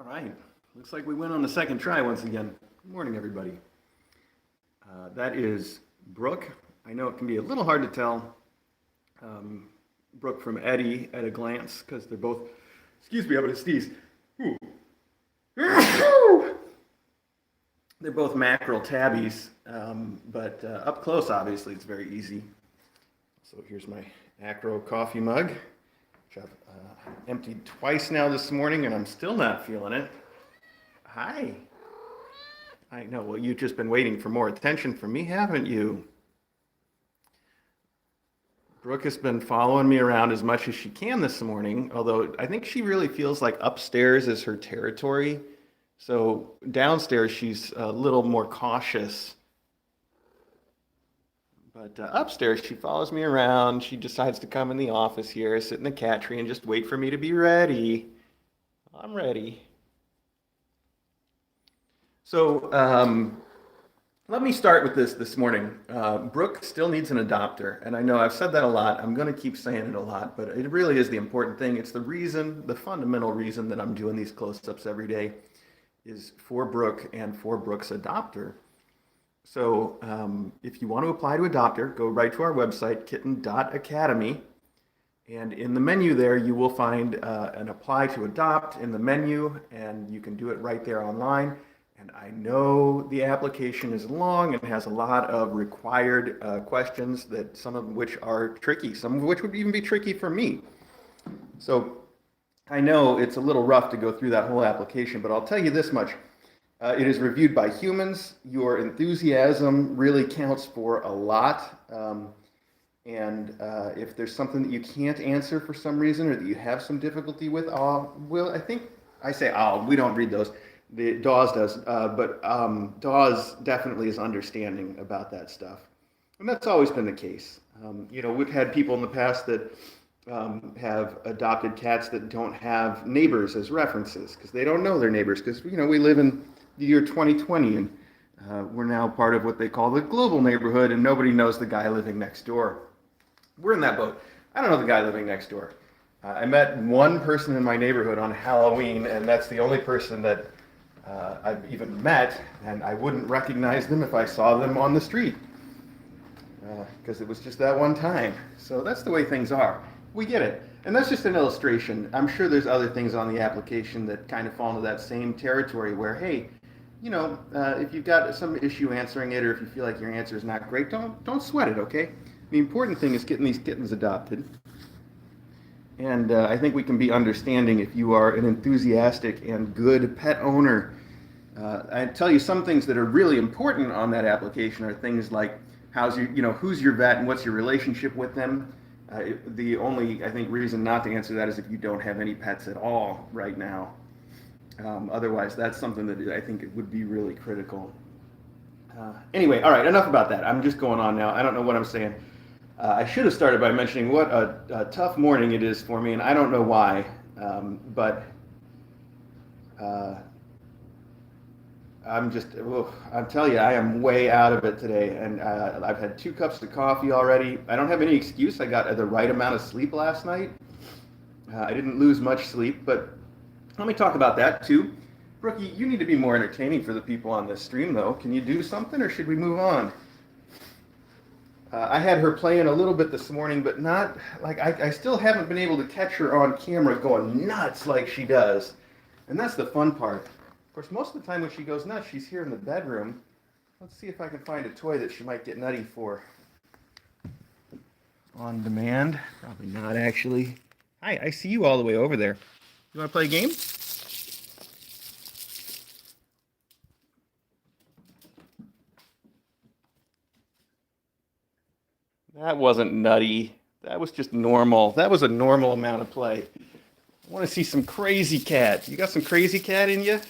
All right, looks like we went on the second try once again. Good morning, everybody. That is Brooke. I know it can be a little hard to tell Brooke from Eddie at a glance because they're both, excuse me, I'm going to sneeze. Ooh. They're both mackerel tabbies, but up close, obviously, it's very easy. So here's my acro coffee mug, which I've emptied twice now this morning, and I'm still not feeling it. Hi. I know, well, you've just been waiting for more attention from me, haven't you? Brooke has been following me around as much as she can this morning, although I think she really feels like upstairs is her territory. So downstairs, she's a little more cautious. But upstairs, she follows me around. She decides to come in the office here, sit in the cat tree, and just wait for me to be ready. I'm ready. So let me start with this morning. Brooke still needs an adopter. And I know I've said that a lot. I'm going to keep saying it a lot, but it really is the important thing. It's the reason, the fundamental reason that I'm doing these close-ups every day is for Brooke and for Brooke's adopter. So if you want to apply to adopter, go right to our website, Kitten Academy. And in the menu there, you will find an apply to adopt in the menu, and you can do it right there online. And I know the application is long and has a lot of required questions, that some of which are tricky, some of which would even be tricky for me. So I know it's a little rough to go through that whole application, but I'll tell you this much. It is reviewed by humans. Your enthusiasm really counts for a lot. If there's something that you can't answer for some reason or that you have some difficulty with, we don't read those. The Dawes does, but Dawes definitely is understanding about that stuff. And that's always been the case. We've had people in the past that have adopted cats that don't have neighbors as references because they don't know their neighbors because, we live in the year 2020 and we're now part of what they call the global neighborhood and nobody knows the guy living next door. We're in that boat. I don't know the guy living next door. I met one person in my neighborhood on Halloween, and that's the only person that I've even met, and I wouldn't recognize them if I saw them on the street because it was just that one time. So that's the way things are. We get it. And that's just an illustration. I'm sure there's other things on the application that kind of fall into that same territory where, hey, if you've got some issue answering it or if you feel like your answer is not great, don't sweat it, okay? The important thing is getting these kittens adopted. And I think we can be understanding if you are an enthusiastic and good pet owner. I tell you some things that are really important on that application are things like who's your vet and what's your relationship with them. The only, I think, reason not to answer that is if you don't have any pets at all right now. Otherwise, that's something that I think it would be really critical. Anyway, all right, enough about that. I'm just going on now. I don't know what I'm saying. I should have started by mentioning what a tough morning it is for me, and I don't know why, but I'm telling you, I am way out of it today, and I've had 2 cups of coffee already. I don't have any excuse. I got the right amount of sleep last night. I didn't lose much sleep, but let me talk about that too. Brookie, you need to be more entertaining for the people on this stream, though. Can you do something, or should we move on? I had her playing a little bit this morning, but not like I still haven't been able to catch her on camera going nuts like she does. And that's the fun part. Of course, most of the time when she goes nuts, she's here in the bedroom. Let's see if I can find a toy that she might get nutty for. On demand? Probably not, actually. Hi, I see you all the way over there. You want to play a game? That wasn't nutty. That was just normal. That was a normal amount of play. I want to see some crazy cat. You got some crazy cat in you?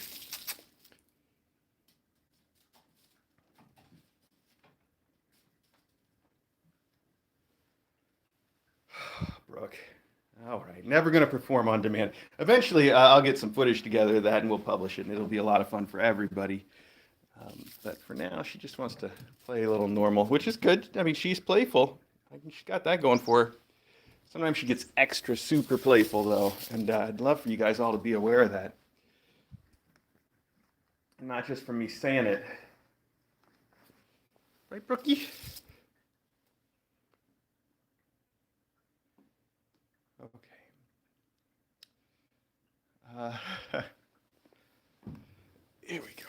Brooke. All right. Never going to perform on demand. Eventually, I'll get some footage together of that and we'll publish it, and it'll be a lot of fun for everybody. But for now, she just wants to play a little normal, which is good. I mean, she's playful. She's got that going for her. Sometimes she gets extra super playful, though, and I'd love for you guys all to be aware of that. not just from me saying it. Right, Brookie? Okay. Here we go.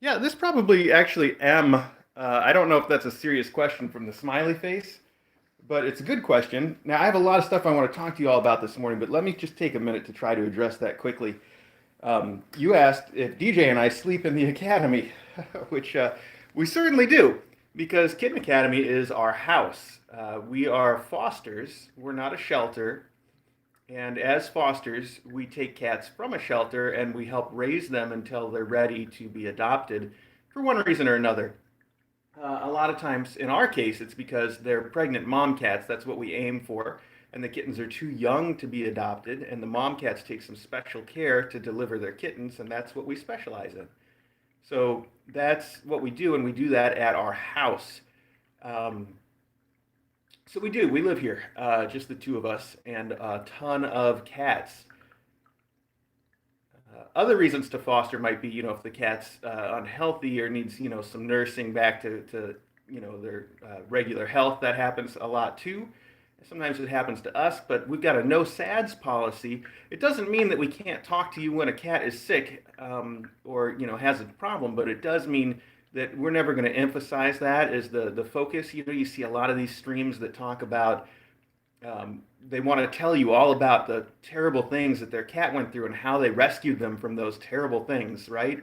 Yeah, this probably actually am. I don't know if that's a serious question from the smiley face, but it's a good question. Now, I have a lot of stuff I want to talk to you all about this morning, but let me just take a minute to try to address that quickly. You asked if DJ and I sleep in the academy, which we certainly do, because Kitten Academy is our house. We are fosters, we're not a shelter. And as fosters, we take cats from a shelter and we help raise them until they're ready to be adopted for one reason or another. A lot of times, in our case, it's because they're pregnant mom cats. That's what we aim for. And the kittens are too young to be adopted. And the mom cats take some special care to deliver their kittens. And that's what we specialize in. So that's what we do. And we do that at our house. So we do. We live here, just the two of us, and a ton of cats. Other reasons to foster might be, if the cat's unhealthy or needs, some nursing back to their regular health. That happens a lot too. Sometimes it happens to us, but we've got a no SADS policy. It doesn't mean that we can't talk to you when a cat is sick or has a problem, but it does mean that we're never going to emphasize that as the focus. You see a lot of these streams that talk about they want to tell you all about the terrible things that their cat went through and how they rescued them from those terrible things, right?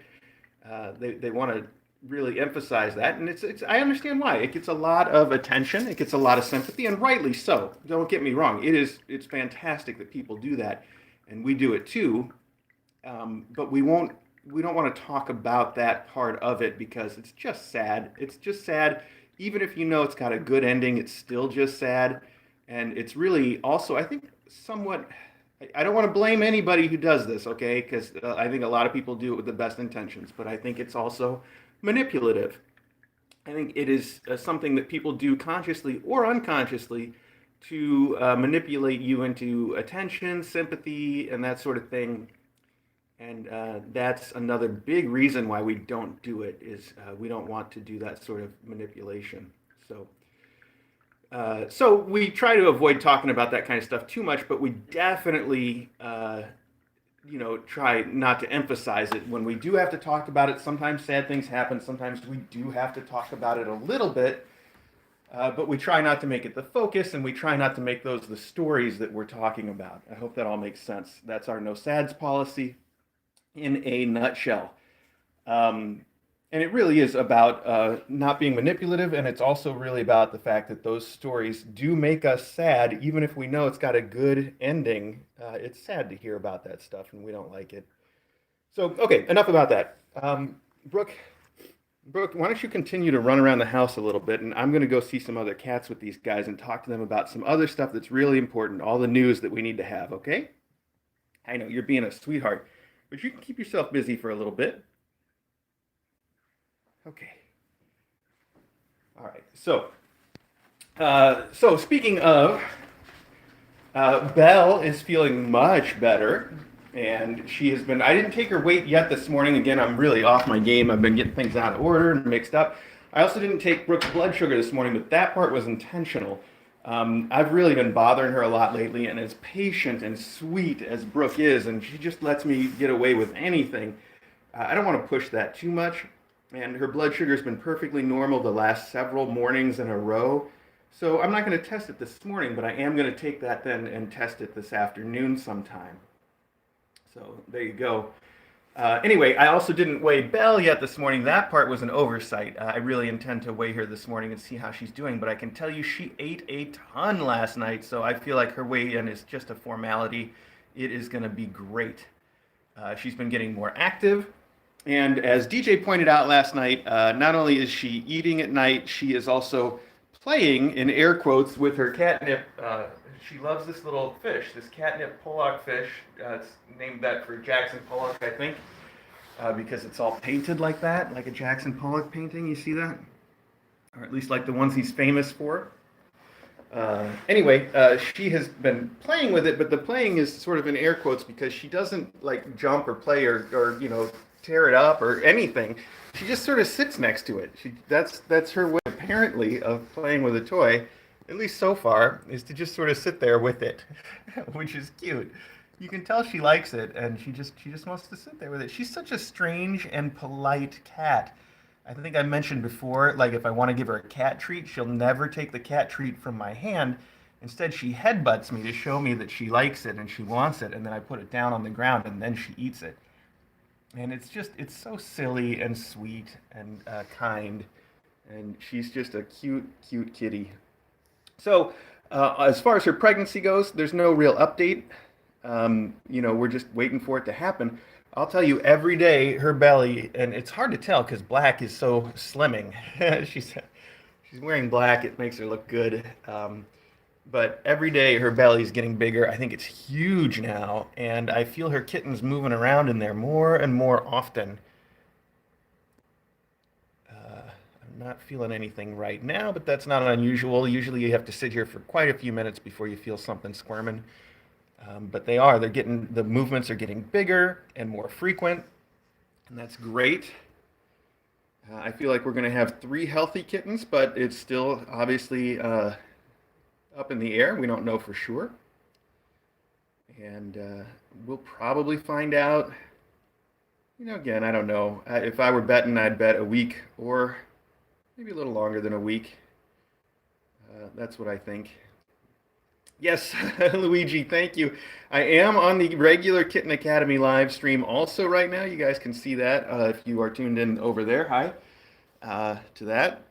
They want to really emphasize that, and it's I understand why. It gets a lot of attention, it gets a lot of sympathy, and rightly so. Don't get me wrong. It's fantastic that people do that, and we do it too. But we don't want to talk about that part of it because it's just sad. It's just sad. Even if it's got a good ending, it's still just sad. And it's really also, I think, somewhat, I don't want to blame anybody who does this, okay? Because I think a lot of people do it with the best intentions, but I think it's also manipulative. I think it is something that people do consciously or unconsciously to manipulate you into attention, sympathy, and that sort of thing. And that's another big reason why we don't do it is we don't want to do that sort of manipulation. So we try to avoid talking about that kind of stuff too much, but we definitely, try not to emphasize it. When we do have to talk about it, sometimes sad things happen. Sometimes we do have to talk about it a little bit, but we try not to make it the focus, and we try not to make those the stories that we're talking about. I hope that all makes sense. That's our no SADS policy in a nutshell. And it really is about not being manipulative, and it's also really about the fact that those stories do make us sad, even if we know it's got a good ending. It's sad to hear about that stuff, and we don't like it. So, okay, enough about that. Brooke, why don't you continue to run around the house a little bit, and I'm going to go see some other cats with these guys and talk to them about some other stuff that's really important, all the news that we need to have, okay? I know, you're being a sweetheart, but you can keep yourself busy for a little bit. Okay. All right. So speaking of, Belle is feeling much better, and she has been. I didn't take her weight yet this morning. Again, I'm really off my game. I've been getting things out of order and mixed up. I also didn't take Brooke's blood sugar this morning, but that part was intentional. I've really been bothering her a lot lately, and as patient and sweet as Brooke is, and she just lets me get away with anything, I don't want to push that too much. And her blood sugar has been perfectly normal the last several mornings in a row. So I'm not going to test it this morning, but I am going to take that then and test it this afternoon sometime. So there you go. Anyway, I also didn't weigh Belle yet this morning. That part was an oversight. I really intend to weigh her this morning and see how she's doing. But I can tell you she ate a ton last night, so I feel like her weigh-in is just a formality. It is going to be great. She's been getting more active. And as DJ pointed out last night, not only is she eating at night, she is also playing, in air quotes, with her catnip. She loves this little fish, this catnip Pollock fish. It's named that for Jackson Pollock, I think, because it's all painted like that, like a Jackson Pollock painting. You see that? Or at least like the ones he's famous for. Anyway, she has been playing with it, but the playing is sort of in air quotes because she doesn't like jump or play or tear it up or anything. She just sort of sits next to it. That's her way apparently of playing with a toy, at least so far, is to just sort of sit there with it, which is cute. You can tell she likes it, and she just wants to sit there with it. She's such a strange and polite cat. I think I mentioned before, like if I want to give her a cat treat, she'll never take the cat treat from my hand. Instead, she headbutts me to show me that she likes it and she wants it, and then I put it down on the ground and then she eats it. And it's so silly and sweet and kind, and she's just a cute, cute kitty. So, as far as her pregnancy goes, there's no real update. We're just waiting for it to happen. I'll tell you, every day her belly, and it's hard to tell because black is so slimming. she's she's wearing black; it makes her look good. But every day her belly's getting bigger. I think it's huge now, and I feel her kittens moving around in there more and more often. I'm not feeling anything right now, but that's not unusual. Usually you have to sit here for quite a few minutes before you feel something squirming. But the movements are getting bigger and more frequent, and that's great. I feel like we're going to have three healthy kittens, but it's still obviously up in the air. We don't know for sure. And we'll probably find out, again, I don't know. If I were betting, I'd bet a week or maybe a little longer than a week. That's what I think. Yes, Luigi, thank you. I am on the regular Kitten Academy live stream also right now. You guys can see that if you are tuned in over there. Hi to that.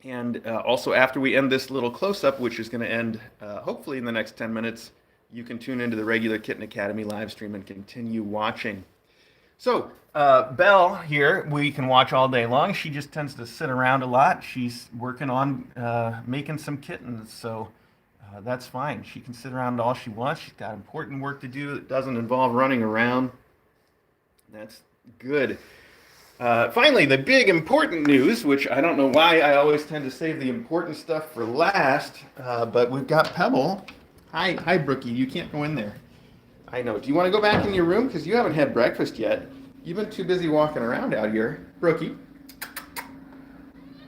And also, after we end this little close-up, which is going to end hopefully in the next 10 minutes, you can tune into the regular Kitten Academy live stream and continue watching. So, Belle here, we can watch all day long. She just tends to sit around a lot. She's working on making some kittens, so that's fine. She can sit around all she wants. She's got important work to do that doesn't involve running around. That's good. Finally, the big important news, which I don't know why I always tend to save the important stuff for last, but we've got Pebble. Hi, Brookie. You can't go in there. I know. Do you want to go back in your room? Because you haven't had breakfast yet. You've been too busy walking around out here. Brookie.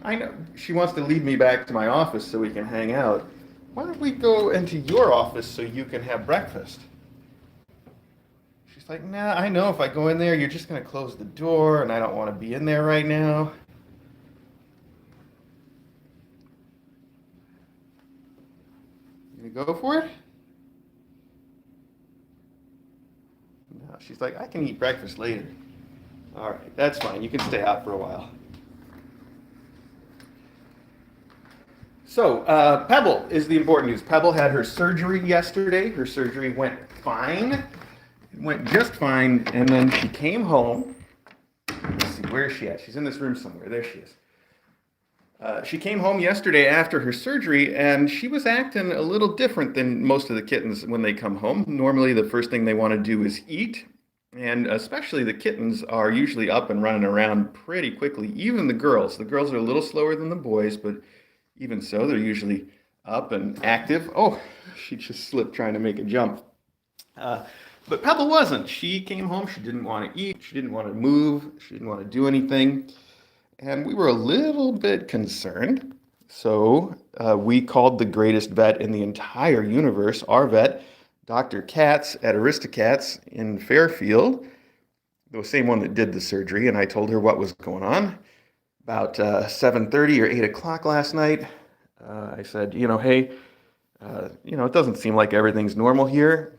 I know. She wants to lead me back to my office so we can hang out. Why don't we go into your office so you can have breakfast? She's like, nah, I know if I go in there, you're just going to close the door, and I don't want to be in there right now. You going to go for it? No, she's like, I can eat breakfast later. All right, that's fine. You can stay out for a while. So, Pebble is the important news. Pebble had her surgery yesterday. Her surgery went fine. It went just fine, and then she came home. Let's see, where is she at? She's in this room somewhere. There she is. She came home yesterday after her surgery, and she was acting a little different than most of the kittens when they come home. Normally, the first thing they want to do is eat, and especially the kittens are usually up and running around pretty quickly. Even the girls. The girls are a little slower than the boys, but even so, they're usually up and active. Oh, she just slipped trying to make a jump. But Pebble wasn't. She came home. She didn't want to eat. She didn't want to move. She didn't want to do anything. And we were a little bit concerned. So we called the greatest vet in the entire universe, our vet, Dr. Katz at Aristocats in Fairfield, the same one that did the surgery. And I told her what was going on. About 7:30 or 8 o'clock last night, I said, hey, it doesn't seem like everything's normal here.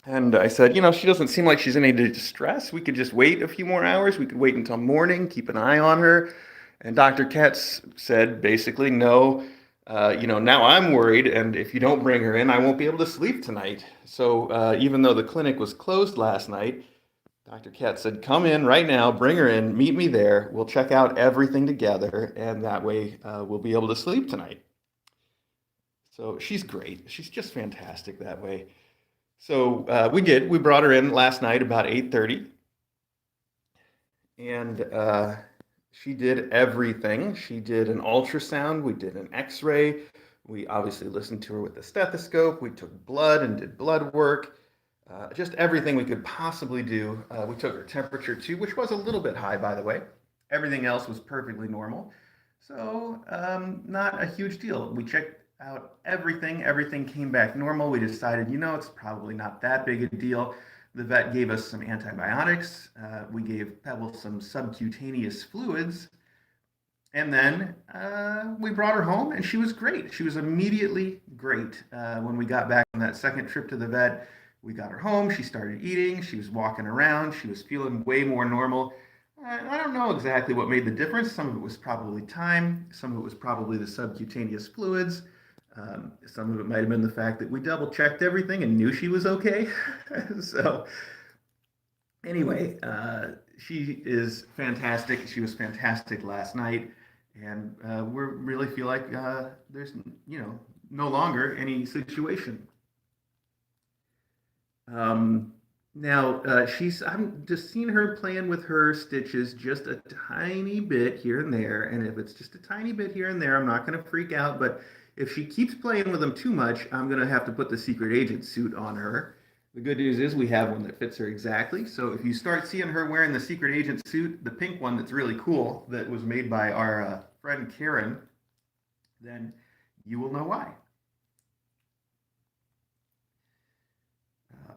And I said, she doesn't seem like she's in any distress. We could just wait a few more hours. We could wait until morning, keep an eye on her. And Dr. Katz said, basically, no, now I'm worried. And if you don't bring her in, I won't be able to sleep tonight. So even though the clinic was closed last night, Dr. Katz said, come in right now, bring her in, meet me there. We'll check out everything together, and that way we'll be able to sleep tonight. So she's great. She's just fantastic that way. So we did. We brought her in last night about 8:30, and she did everything. She did an ultrasound. We did an X-ray. We obviously listened to her with the stethoscope. We took blood and did blood work. Just everything we could possibly do. We took her temperature too, which was a little bit high, by the way. Everything else was perfectly normal. So, not a huge deal. We checked out everything. Everything came back normal. We decided, it's probably not that big a deal. The vet gave us some antibiotics. We gave Pebble some subcutaneous fluids. And then we brought her home, and she was great. She was immediately great. When we got back on that second trip to the vet, we got her home. She started eating. She was walking around. She was feeling way more normal. I don't know exactly what made the difference. Some of it was probably time. Some of it was probably the subcutaneous fluids. Some of it might have been the fact that we double checked everything and knew she was okay. So, anyway, she is fantastic. She was fantastic last night. And we really feel like there's, no longer any situation. Now, I'm just seeing her playing with her stitches just a tiny bit here and there. And if it's just a tiny bit here and there, I'm not going to freak out. But if she keeps playing with them too much, I'm going to have to put the secret agent suit on her. The good news is we have one that fits her exactly. So if you start seeing her wearing the secret agent suit, the pink one that's really cool, that was made by our friend Karen, then you will know why.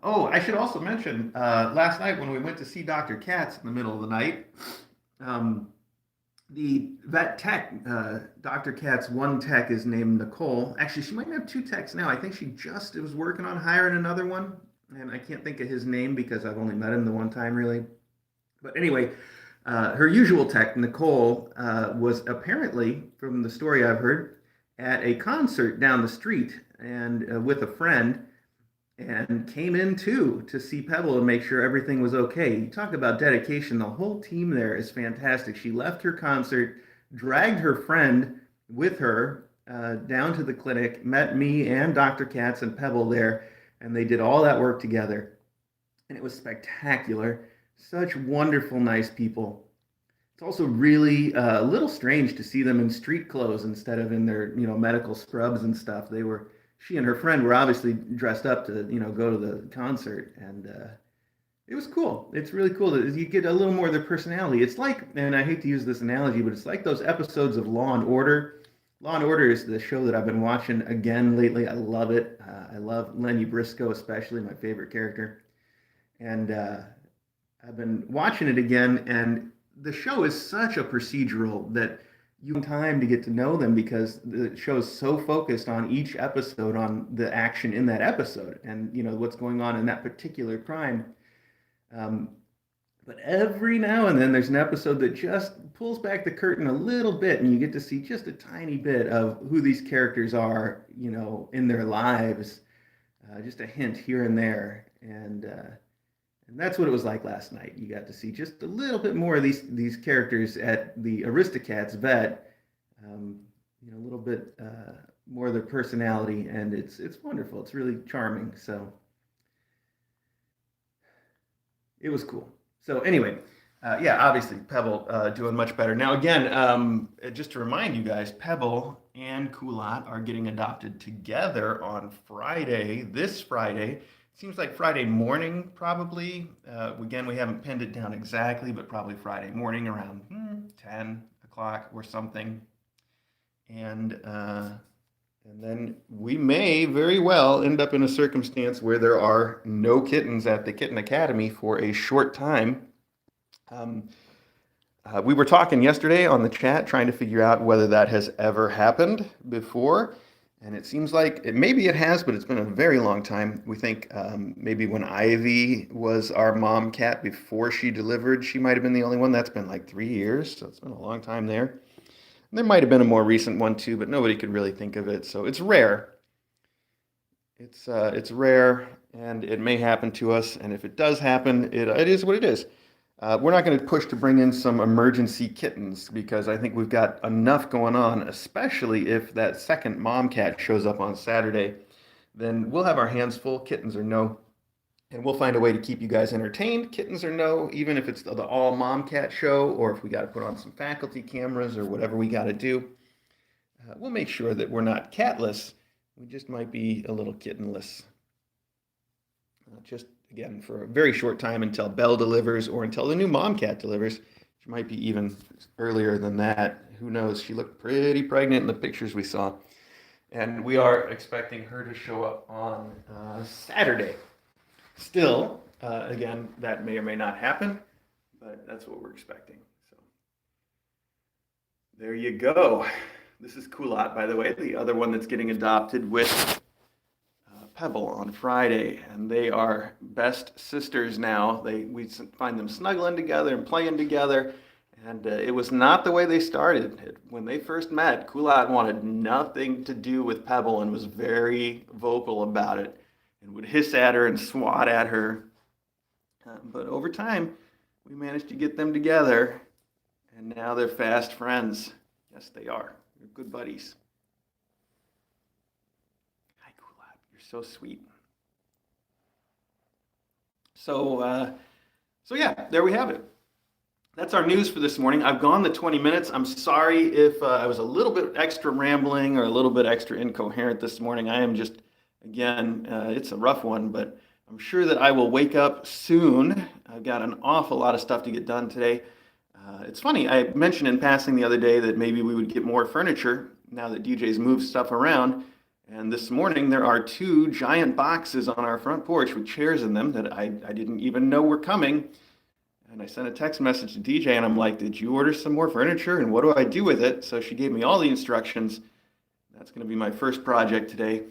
Oh, I should also mention, last night when we went to see Dr. Katz in the middle of the night, um, the vet tech, Dr. Katz, one tech is named Nicole. Actually, she might have two techs now. I think she just was working on hiring another one, and I can't think of his name because I've only met him the one time, really. But anyway, her usual tech, Nicole, was apparently, from the story I've heard, at a concert down the street and with a friend, and came in too to see Pebble and make sure everything was okay. You talk about dedication. The whole team there is fantastic. She left her concert, dragged her friend with her down to the clinic, met me and Dr. Katz and Pebble there, and they did all that work together. And it was spectacular. Such wonderful, nice people. It's also really a little strange to see them in street clothes instead of in their, medical scrubs and stuff. She and her friend were obviously dressed up to, go to the concert, and it was cool. It's really cool that you get a little more of their personality. It's like, and I hate to use this analogy, but it's like those episodes of Law and Order. Law and Order is the show that I've been watching again lately. I love it. I love Lenny Briscoe, especially my favorite character, and I've been watching it again, and the show is such a procedural that you have time to get to know them because the show is so focused on each episode, on the action in that episode, and what's going on in that particular crime. Um, but every now and then there's an episode that just pulls back the curtain a little bit, and you get to see just a tiny bit of who these characters are, in their lives. Just a hint here and there, and that's what it was like last night. You got to see just a little bit more of these characters at the Aristocats vet, a little bit more of their personality, and it's wonderful. It's really charming. So it was cool. So anyway, yeah, obviously Pebble doing much better now. Again, just to remind you guys, Pebble and Kulat are getting adopted together on Friday. This Friday. Seems like Friday morning, probably. Again, we haven't pinned it down exactly, but probably Friday morning around 10 o'clock or something. And then we may very well end up in a circumstance where there are no kittens at the Kitten Academy for a short time. We were talking yesterday on the chat, trying to figure out whether that has ever happened before. And it seems like maybe it has, but it's been a very long time. We think maybe when Ivy was our mom cat before she delivered, she might have been the only one. That's been like 3 years, so it's been a long time there. And there might have been a more recent one too, but nobody could really think of it. So it's rare. It's rare, and it may happen to us. And if it does happen, it is what it is. We're not going to push to bring in some emergency kittens because I think we've got enough going on, especially if that second mom cat shows up on Saturday. Then we'll have our hands full, kittens or no, and we'll find a way to keep you guys entertained, kittens or no, even if it's the all mom cat show or if we got to put on some faculty cameras or whatever we got to do. we'll make sure that we're not catless. We just might be a little kittenless. Just again for a very short time until Belle delivers or until the new mom cat delivers. She might be even earlier than that. Who knows? She looked pretty pregnant in the pictures we saw. And we are expecting her to show up on Saturday. Still, again, that may or may not happen, but that's what we're expecting. So there you go. This is Kulat, by the way, the other one that's getting adopted with Pebble on Friday, and they are best sisters now. We find them snuggling together and playing together, and it was not the way they started. When they first met, Kulat wanted nothing to do with Pebble and was very vocal about it and would hiss at her and swat at her. But over time, we managed to get them together, and now they're fast friends. Yes, they are. They're good buddies. So sweet. So yeah, there we have it. That's our news for this morning. I've gone the 20 minutes. I'm sorry if I was a little bit extra rambling or a little bit extra incoherent this morning. I am just, again, it's a rough one, but I'm sure that I will wake up soon. I've got an awful lot of stuff to get done today. It's funny, I mentioned in passing the other day that maybe we would get more furniture now that DJ's moved stuff around. And this morning, there are 2 giant boxes on our front porch with chairs in them that I didn't even know were coming. And I sent a text message to DJ, and I'm like, did you order some more furniture? And what do I do with it? So she gave me all the instructions. That's going to be my first project today.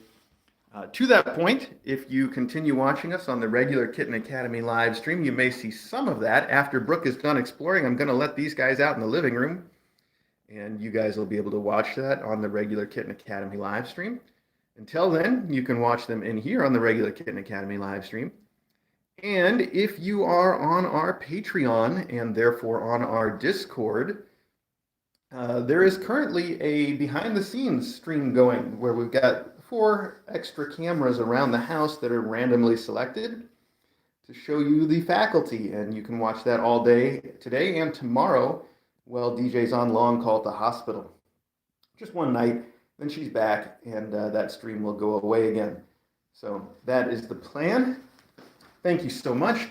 To that point, if you continue watching us on the regular Kitten Academy live stream, you may see some of that. After Brooke is done exploring, I'm going to let these guys out in the living room. And you guys will be able to watch that on the regular Kitten Academy live stream. Until then, you can watch them in here on the regular Kitten Academy live stream. And if you are on our Patreon and therefore on our Discord, there is currently a behind-the-scenes stream going where we've got 4 extra cameras around the house that are randomly selected to show you the faculty. And you can watch that all day today and tomorrow while DJ's on long call at the hospital. Just one night. Then she's back, and that stream will go away again. So that is the plan. Thank you so much.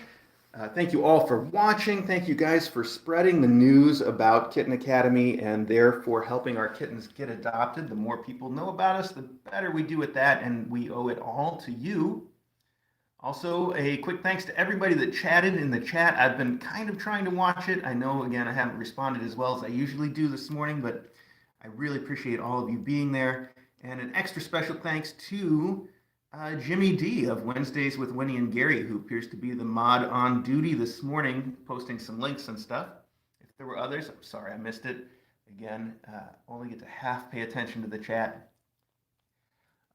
Thank you all for watching. Thank you guys for spreading the news about Kitten Academy and therefore helping our kittens get adopted. The more people know about us, the better we do at that, and we owe it all to you. Also, a quick thanks to everybody that chatted in the chat. I've been kind of trying to watch it. I know, again, I haven't responded as well as I usually do this morning, but I really appreciate all of you being there. And an extra special thanks to Jimmy D of Wednesdays with Winnie and Gary, who appears to be the mod on duty this morning, posting some links and stuff. If there were others, I'm sorry I missed it. Again, only get to half pay attention to the chat.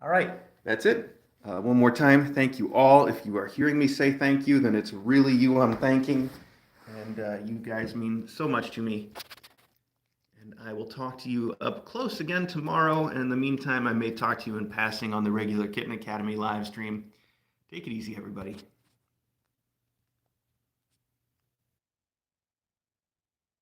All right, that's it. One more time, thank you all. If you are hearing me say thank you, then it's really you I'm thanking. And you guys mean so much to me. And I will talk to you up close again tomorrow. And in the meantime, I may talk to you in passing on the regular Kitten Academy live stream. Take it easy, everybody.